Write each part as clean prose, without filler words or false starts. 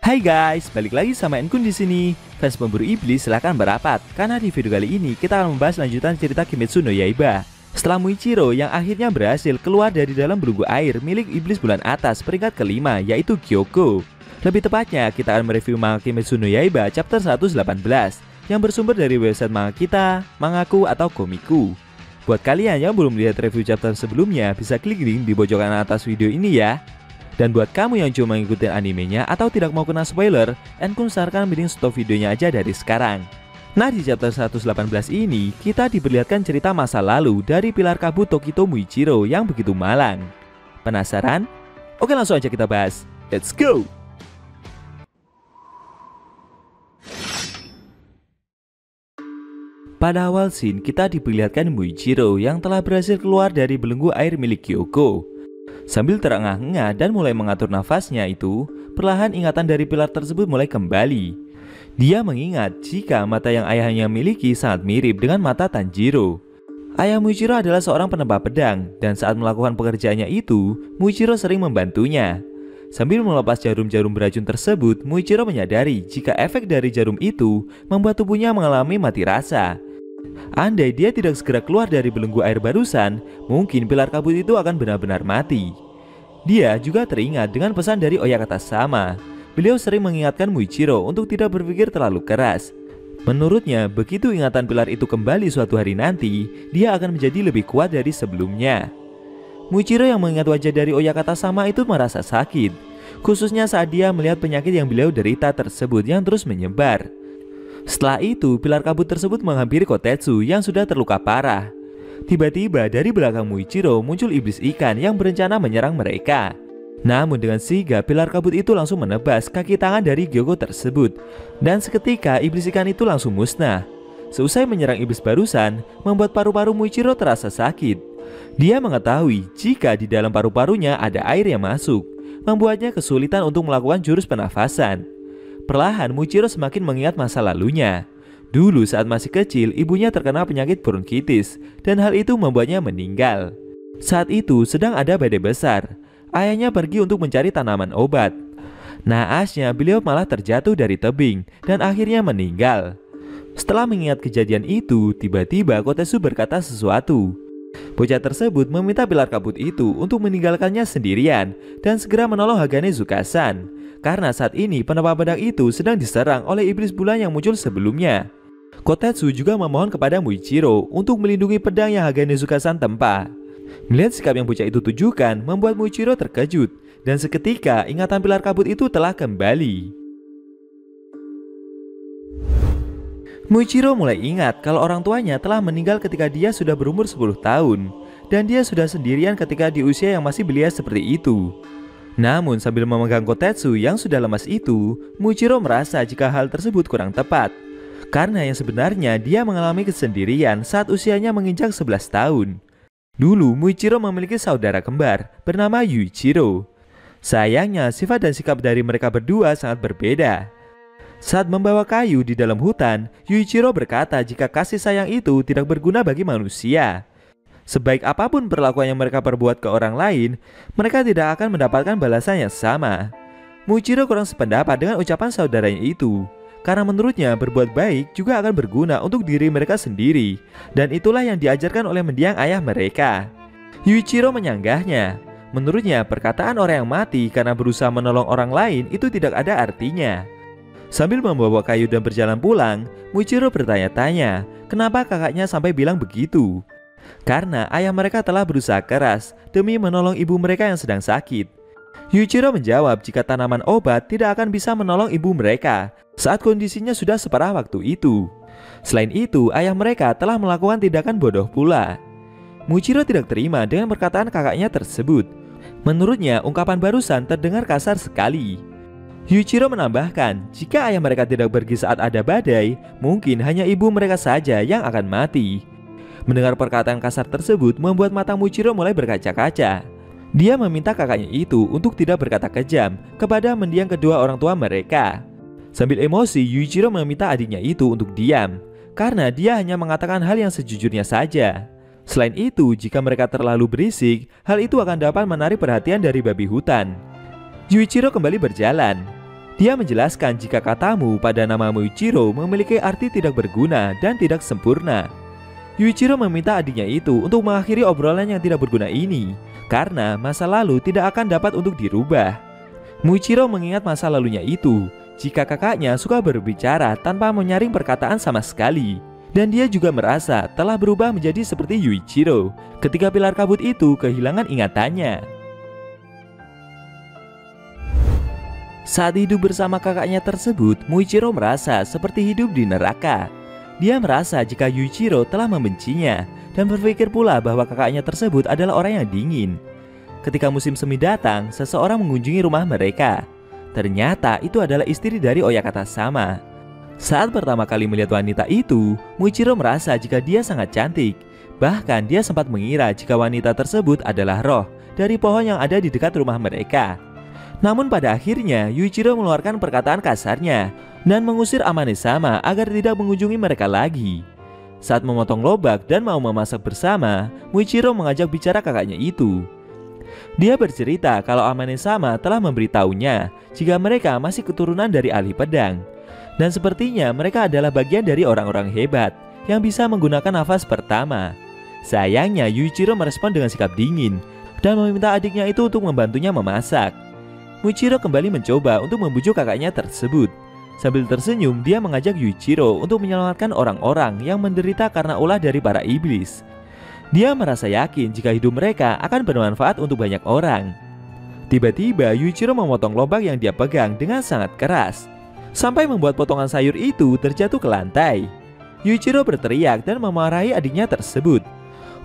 Hai guys, balik lagi sama Enkun di sini. Fans pemburu iblis silahkan berapat, karena di video kali ini kita akan membahas lanjutan cerita Kimetsu no Yaiba. Setelah Muichiro yang akhirnya berhasil keluar dari dalam belenggu air milik iblis bulan atas peringkat kelima, yaitu Gyoko. Lebih tepatnya, kita akan mereview manga Kimetsu no Yaiba chapter 118 yang bersumber dari website manga kita, Mangaku atau Komiku. Buat kalian yang belum lihat review chapter sebelumnya, bisa klik link di pojokan atas video ini ya. Dan buat kamu yang cuma ngikutin animenya atau tidak mau kena spoiler, Enkun sarankan mending stop videonya aja dari sekarang. Nah, di chapter 118 ini, kita diperlihatkan cerita masa lalu dari pilar kabut Tokito Muichiro yang begitu malang. Penasaran? Oke, langsung aja kita bahas. Let's go! Pada awal scene, kita diperlihatkan Muichiro yang telah berhasil keluar dari belenggu air milik Gyoko. Sambil terengah-engah dan mulai mengatur nafasnya itu, perlahan ingatan dari pilar tersebut mulai kembali. Dia mengingat jika mata yang ayahnya miliki sangat mirip dengan mata Tanjiro. Ayah Muichiro adalah seorang penebak pedang, dan saat melakukan pekerjaannya itu, Muichiro sering membantunya. Sambil melepas jarum-jarum beracun tersebut, Muichiro menyadari jika efek dari jarum itu membuat tubuhnya mengalami mati rasa. Andai dia tidak segera keluar dari belenggu air barusan, mungkin pilar kabut itu akan benar-benar mati. Dia juga teringat dengan pesan dari Oyakata Sama. Beliau sering mengingatkan Muichiro untuk tidak berpikir terlalu keras. Menurutnya, begitu ingatan pilar itu kembali suatu hari nanti, dia akan menjadi lebih kuat dari sebelumnya. Muichiro yang mengingat wajah dari Oyakata Sama itu merasa sakit, khususnya saat dia melihat penyakit yang beliau derita tersebut yang terus menyebar. Setelah itu, pilar kabut tersebut menghampiri Kotetsu yang sudah terluka parah. Tiba-tiba dari belakang Muichiro muncul iblis ikan yang berencana menyerang mereka. Namun dengan sigap, pilar kabut itu langsung menebas kaki tangan dari Gyoko tersebut. Dan seketika iblis ikan itu langsung musnah. Seusai menyerang iblis barusan, membuat paru-paru Muichiro terasa sakit. Dia mengetahui jika di dalam paru-parunya ada air yang masuk, membuatnya kesulitan untuk melakukan jurus pernafasan. Perlahan Muichiro semakin mengingat masa lalunya. Dulu saat masih kecil, ibunya terkena penyakit bronkitis dan hal itu membuatnya meninggal. Saat itu sedang ada badai besar. Ayahnya pergi untuk mencari tanaman obat. Naasnya beliau malah terjatuh dari tebing dan akhirnya meninggal. Setelah mengingat kejadian itu, tiba-tiba Kotetsu berkata sesuatu. Bocah tersebut meminta pilar kabut itu untuk meninggalkannya sendirian dan segera menolong Hagane Zukasan. Karena saat ini penebak pedang itu sedang diserang oleh iblis bulan yang muncul sebelumnya. Kotetsu juga memohon kepada Muichiro untuk melindungi pedang yang Hagane Zukasan tempa. Melihat sikap yang bocah itu tujukan membuat Muichiro terkejut, dan seketika ingatan pilar kabut itu telah kembali. Muichiro mulai ingat kalau orang tuanya telah meninggal ketika dia sudah berumur 10 tahun, dan dia sudah sendirian ketika di usia yang masih belia seperti itu. Namun sambil memegang Kotetsu yang sudah lemas itu, Muichiro merasa jika hal tersebut kurang tepat. Karena yang sebenarnya dia mengalami kesendirian saat usianya menginjak 11 tahun. Dulu Muichiro memiliki saudara kembar bernama Yuichiro. Sayangnya sifat dan sikap dari mereka berdua sangat berbeda. Saat membawa kayu di dalam hutan, Yuichiro berkata jika kasih sayang itu tidak berguna bagi manusia. Sebaik apapun perlakuan yang mereka perbuat ke orang lain, mereka tidak akan mendapatkan balasan yang sama. Muichiro kurang sependapat dengan ucapan saudaranya itu, karena menurutnya berbuat baik juga akan berguna untuk diri mereka sendiri, dan itulah yang diajarkan oleh mendiang ayah mereka. Yuichiro menyanggahnya. Menurutnya perkataan orang yang mati karena berusaha menolong orang lain itu tidak ada artinya. Sambil membawa kayu dan berjalan pulang, Muichiro bertanya-tanya kenapa kakaknya sampai bilang begitu. Karena ayah mereka telah berusaha keras demi menolong ibu mereka yang sedang sakit. Yuichiro menjawab jika tanaman obat tidak akan bisa menolong ibu mereka saat kondisinya sudah separah waktu itu. Selain itu, ayah mereka telah melakukan tindakan bodoh pula. Muichiro tidak terima dengan perkataan kakaknya tersebut. Menurutnya, ungkapan barusan terdengar kasar sekali. Yuichiro menambahkan, jika ayah mereka tidak pergi saat ada badai, mungkin hanya ibu mereka saja yang akan mati. Mendengar perkataan kasar tersebut membuat mata Muichiro mulai berkaca-kaca. Dia meminta kakaknya itu untuk tidak berkata kejam kepada mendiang kedua orang tua mereka. Sambil emosi, Yuichiro meminta adiknya itu untuk diam, karena dia hanya mengatakan hal yang sejujurnya saja. Selain itu, jika mereka terlalu berisik, hal itu akan dapat menarik perhatian dari babi hutan. Yuichiro kembali berjalan. Dia menjelaskan jika katamu pada nama Muichiro memiliki arti tidak berguna dan tidak sempurna. Yuichiro meminta adiknya itu untuk mengakhiri obrolan yang tidak berguna ini, karena masa lalu tidak akan dapat untuk dirubah. Muichiro mengingat masa lalunya itu, jika kakaknya suka berbicara tanpa menyaring perkataan sama sekali. Dan dia juga merasa telah berubah menjadi seperti Yuichiro ketika pilar kabut itu kehilangan ingatannya. Saat hidup bersama kakaknya tersebut, Muichiro merasa seperti hidup di neraka. Dia merasa jika Yuichiro telah membencinya dan berpikir pula bahwa kakaknya tersebut adalah orang yang dingin. Ketika musim semi datang, seseorang mengunjungi rumah mereka. Ternyata itu adalah istri dari Oyakata sama. Saat pertama kali melihat wanita itu, Muichiro merasa jika dia sangat cantik. Bahkan dia sempat mengira jika wanita tersebut adalah roh dari pohon yang ada di dekat rumah mereka. Namun pada akhirnya Yuichiro mengeluarkan perkataan kasarnya dan mengusir Amane-sama agar tidak mengunjungi mereka lagi. Saat memotong lobak dan mau memasak bersama, Muichiro mengajak bicara kakaknya itu. Dia bercerita kalau Amane-sama telah memberitahunya jika mereka masih keturunan dari ahli pedang. Dan sepertinya mereka adalah bagian dari orang-orang hebat yang bisa menggunakan nafas pertama. Sayangnya Yuichiro merespon dengan sikap dingin dan meminta adiknya itu untuk membantunya memasak. Muichiro kembali mencoba untuk membujuk kakaknya tersebut. Sambil tersenyum, dia mengajak Yuichiro untuk menyelamatkan orang-orang yang menderita karena ulah dari para iblis. Dia merasa yakin jika hidup mereka akan bermanfaat untuk banyak orang. Tiba-tiba Yuichiro memotong lobak yang dia pegang dengan sangat keras, sampai membuat potongan sayur itu terjatuh ke lantai. Yuichiro berteriak dan memarahi adiknya tersebut.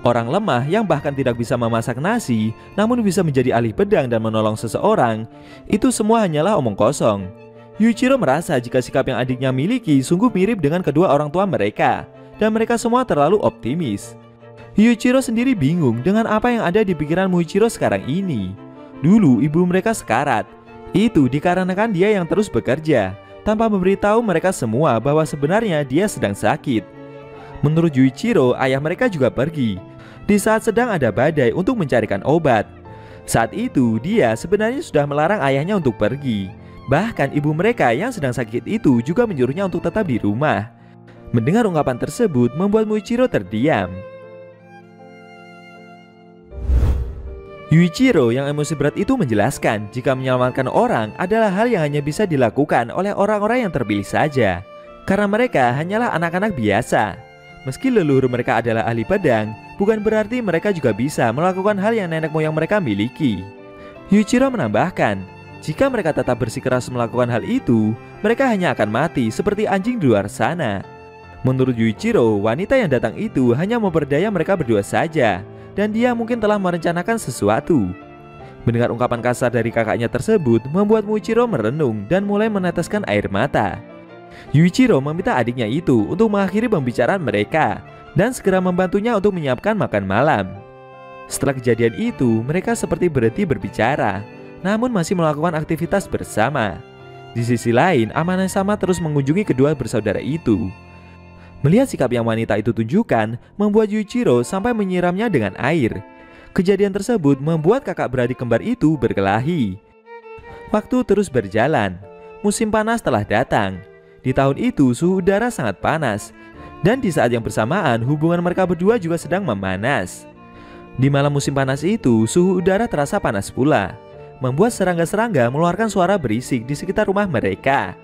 Orang lemah yang bahkan tidak bisa memasak nasi, namun bisa menjadi ahli pedang dan menolong seseorang, itu semua hanyalah omong kosong. Yuichiro merasa jika sikap yang adiknya miliki sungguh mirip dengan kedua orang tua mereka, dan mereka semua terlalu optimis. Yuichiro sendiri bingung dengan apa yang ada di pikiran Muichiro sekarang ini. Dulu ibu mereka sekarat. Itu dikarenakan dia yang terus bekerja, tanpa memberitahu mereka semua bahwa sebenarnya dia sedang sakit. Menurut Yuichiro, ayah mereka juga pergi di saat sedang ada badai untuk mencarikan obat. Saat itu dia sebenarnya sudah melarang ayahnya untuk pergi. Bahkan ibu mereka yang sedang sakit itu juga menyuruhnya untuk tetap di rumah. Mendengar ungkapan tersebut membuat Muichiro terdiam. Yuichiro yang emosi berat itu menjelaskan jika menyelamatkan orang adalah hal yang hanya bisa dilakukan oleh orang-orang yang terpilih saja, karena mereka hanyalah anak-anak biasa. Meski leluhur mereka adalah ahli pedang, bukan berarti mereka juga bisa melakukan hal yang nenek moyang mereka miliki. Yuichiro menambahkan, jika mereka tetap bersikeras melakukan hal itu, mereka hanya akan mati seperti anjing di luar sana. Menurut Yuichiro, wanita yang datang itu hanya memperdaya mereka berdua saja, dan dia mungkin telah merencanakan sesuatu. Mendengar ungkapan kasar dari kakaknya tersebut membuat Muichiro merenung dan mulai meneteskan air mata. Yuichiro meminta adiknya itu untuk mengakhiri pembicaraan mereka dan segera membantunya untuk menyiapkan makan malam. Setelah kejadian itu, mereka seperti berhenti berbicara, namun masih melakukan aktivitas bersama. Di sisi lain, Amane-sama terus mengunjungi kedua bersaudara itu. Melihat sikap yang wanita itu tunjukkan, membuat Yuichiro sampai menyiramnya dengan air. Kejadian tersebut membuat kakak beradik kembar itu berkelahi. Waktu terus berjalan. Musim panas telah datang. Di tahun itu suhu udara sangat panas, dan di saat yang bersamaan hubungan mereka berdua juga sedang memanas. Di malam musim panas itu suhu udara terasa panas pula, membuat serangga-serangga mengeluarkan suara berisik di sekitar rumah mereka.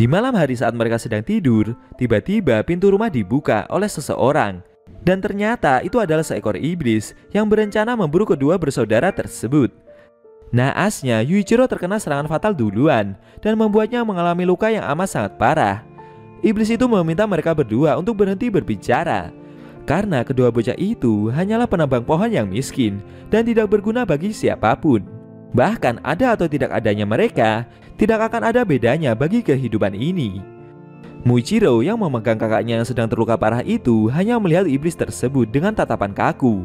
Di malam hari saat mereka sedang tidur, tiba-tiba pintu rumah dibuka oleh seseorang, dan ternyata itu adalah seekor iblis yang berencana memburu kedua bersaudara tersebut. Naasnya, Yuichiro terkena serangan fatal duluan dan membuatnya mengalami luka yang amat sangat parah. Iblis itu meminta mereka berdua untuk berhenti berbicara, karena kedua bocah itu hanyalah penambang pohon yang miskin dan tidak berguna bagi siapapun. Bahkan ada atau tidak adanya mereka, tidak akan ada bedanya bagi kehidupan ini. Muichiro yang memegang kakaknya yang sedang terluka parah itu hanya melihat iblis tersebut dengan tatapan kaku.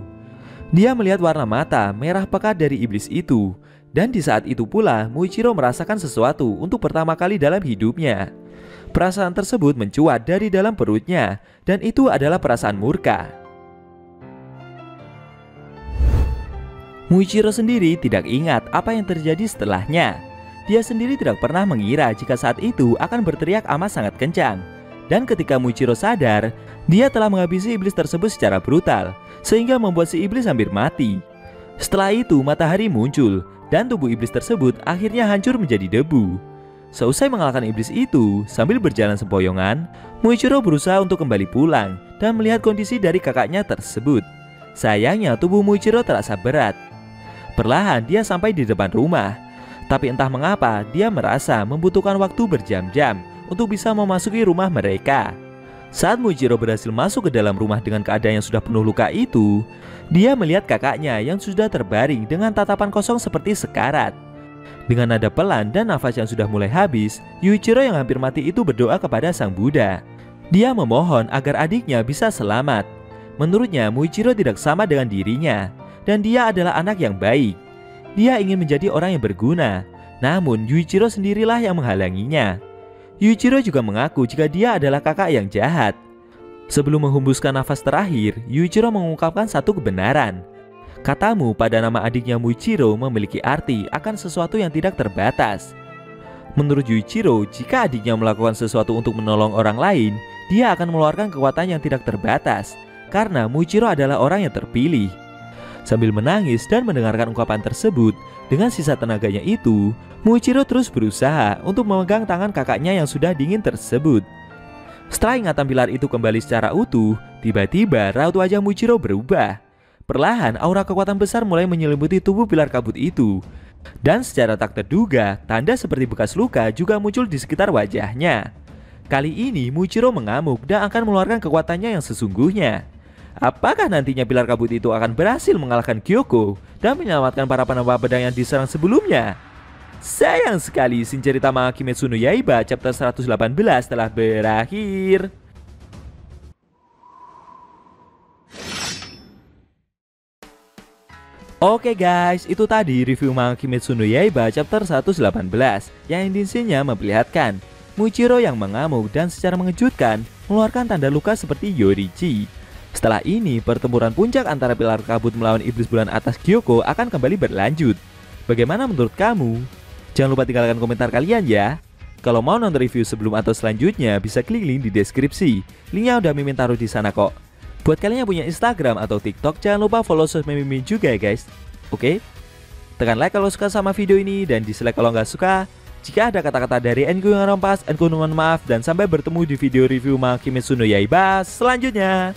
Dia melihat warna mata merah pekat dari iblis itu. Dan di saat itu pula Muichiro merasakan sesuatu untuk pertama kali dalam hidupnya. Perasaan tersebut mencuat dari dalam perutnya, dan itu adalah perasaan murka. Muichiro sendiri tidak ingat apa yang terjadi setelahnya. dia sendiri tidak pernah mengira jika saat itu akan berteriak amat sangat kencang. Dan ketika Muichiro sadar, dia telah menghabisi iblis tersebut secara brutal, sehingga membuat si iblis hampir mati. Setelah itu matahari muncul, dan tubuh iblis tersebut akhirnya hancur menjadi debu. Seusai mengalahkan iblis itu, sambil berjalan sempoyongan, Muichiro berusaha untuk kembali pulang dan melihat kondisi dari kakaknya tersebut. Sayangnya tubuh Muichiro terasa berat. Perlahan dia sampai di depan rumah. Tapi entah mengapa dia merasa membutuhkan waktu berjam-jam untuk bisa memasuki rumah mereka. Saat Muichiro berhasil masuk ke dalam rumah dengan keadaan yang sudah penuh luka itu, dia melihat kakaknya yang sudah terbaring dengan tatapan kosong seperti sekarat. Dengan nada pelan dan nafas yang sudah mulai habis, Yuichiro yang hampir mati itu berdoa kepada Sang Buddha. Dia memohon agar adiknya bisa selamat. Menurutnya Muichiro tidak sama dengan dirinya, dan dia adalah anak yang baik. Dia ingin menjadi orang yang berguna, namun Yuichiro sendirilah yang menghalanginya. Yuichiro juga mengaku jika dia adalah kakak yang jahat. Sebelum menghembuskan nafas terakhir, Yuichiro mengungkapkan satu kebenaran. Katamu pada nama adiknya Muichiro memiliki arti akan sesuatu yang tidak terbatas. Menurut Yuichiro, jika adiknya melakukan sesuatu untuk menolong orang lain, dia akan mengeluarkan kekuatan yang tidak terbatas, karena Muichiro adalah orang yang terpilih. Sambil menangis dan mendengarkan ungkapan tersebut, dengan sisa tenaganya itu, Muichiro terus berusaha untuk memegang tangan kakaknya yang sudah dingin tersebut. Setelah ingatan pilar itu kembali secara utuh, tiba-tiba raut wajah Muichiro berubah. Perlahan aura kekuatan besar mulai menyelimuti tubuh pilar kabut itu. Dan secara tak terduga, tanda seperti bekas luka juga muncul di sekitar wajahnya. Kali ini Muichiro mengamuk dan akan mengeluarkan kekuatannya yang sesungguhnya. Apakah nantinya pilar kabut itu akan berhasil mengalahkan Gyoko dan menyelamatkan para penambah pedang yang diserang sebelumnya? Sayang sekali, scene cerita manga Kimetsu no Yaiba chapter 118 telah berakhir. Oke guys, itu tadi review manga Kimetsu no Yaiba chapter 118 yang intinya memperlihatkan Muichiro yang mengamuk dan secara mengejutkan mengeluarkan tanda luka seperti Yorichi. Setelah ini, pertempuran puncak antara pilar kabut melawan iblis bulan atas Gyoko akan kembali berlanjut. Bagaimana menurut kamu? Jangan lupa tinggalkan komentar kalian ya. Kalau mau nonton review sebelum atau selanjutnya, bisa klik link di deskripsi. Linknya udah Mimin taruh di sana kok. Buat kalian yang punya Instagram atau TikTok, jangan lupa follow sosmed Mimin juga ya guys. Oke? Tekan like kalau suka sama video ini dan dislike kalau nggak suka. Jika ada kata-kata dari Enku yang rampas, Enku mohon maaf dan sampai bertemu di video review manga Kimetsu no Yaiba selanjutnya.